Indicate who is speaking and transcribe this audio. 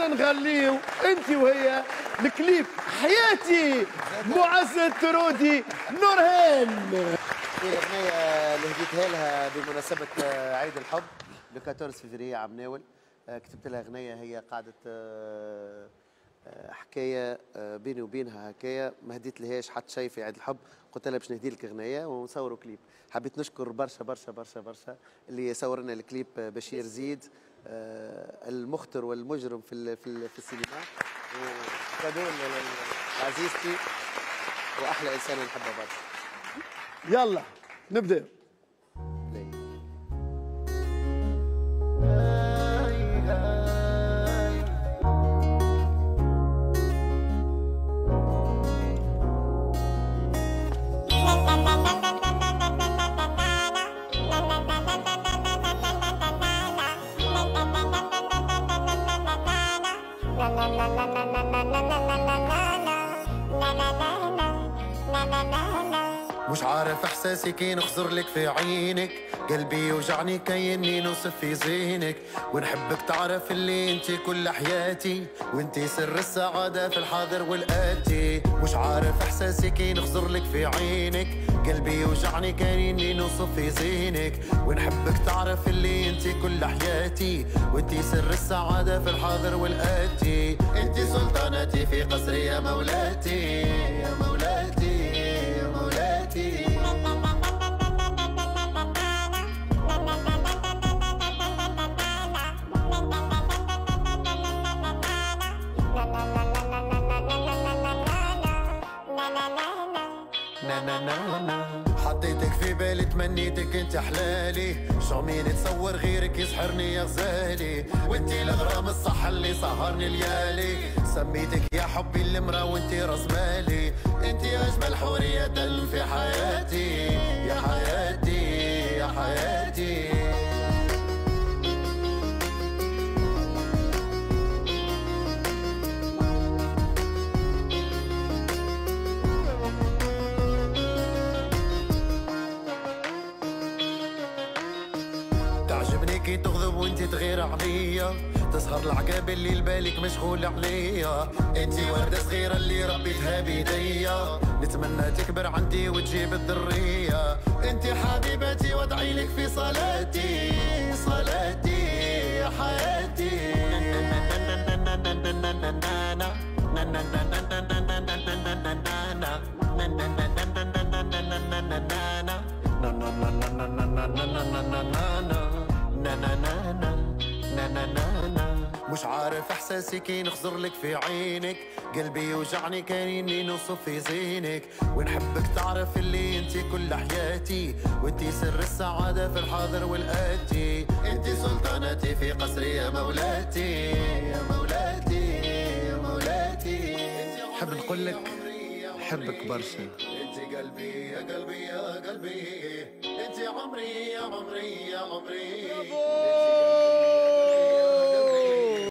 Speaker 1: خلينا نغنيو انت وهي الكليب حياتي معز الترودي نورهان.
Speaker 2: الأغنية اللي هديتها لها بمناسبة عيد الحب لو 14 فيفري عام ناول. كتبت لها أغنية هي قاعدة حكاية بيني وبينها هكايا، ما هديت لهاش حتى شيء في عيد الحب، قلت لها باش نهدي لك أغنية ونصوروا كليب. حبيت نشكر برشا برشا برشا برشا اللي صور لنا الكليب، بشير زيد المخطر والمجرم في السينما، وكادو لعزيزتي واحلى انسان نحبها برشا.
Speaker 1: يلا نبدا.
Speaker 3: مش عارف احساسي كي نخزر لك في عينك، قلبي يوجعني كأني نوصف في زينك، ونحبك تعرف اللي انت كل حياتي، وانت سر السعادة في الحاضر والآتي. مش عارف احساسي كي نخزر لك في عينك، قلبي يوجعني كأني نوصف في زينك، ونحبك تعرف اللي انت كل حياتي، وانت سر السعادة في الحاضر والآتي. انت سلطانتي في قصري يا مولاتي يا مولاتي يا مولاتي. حطيتك في بالي تمنيتك انت حلالي، شومين تصور غيرك يسحرني يا غزالي، وانتي الغرام الصح اللي سهرني ليالي، سميتك يا حبي المرا وانتي راس مالي، انتي اجمل حورية في حياتي يا حياتي يا حياتي. تعجبني كي تغضب وانتي تغير عليا، تسهر العقاب اللي لبالك مشغول عليا، انتي وردة صغيرة اللي ربيتها بيديا، نتمنى تكبر عندي وتجيب الذرية، انتي حبيبتي وادعي لك في صلاتي صلاتي يا حياتي. مش عارف احساسي كي نخزر لك في عينك، قلبي يوجعني كأني نوصف في زينك، ونحبك تعرف اللي انتي كل حياتي، وانتي سر السعادة في الحاضر والآتي. انتي سلطانتي في قصري يا مولاتي يا مولاتي يا مولاتي.
Speaker 1: حب نقول لك حبك برشا.
Speaker 3: انتي قلبي يا قلبي يا قلبي، انتي عمري يا عمري يا عمري.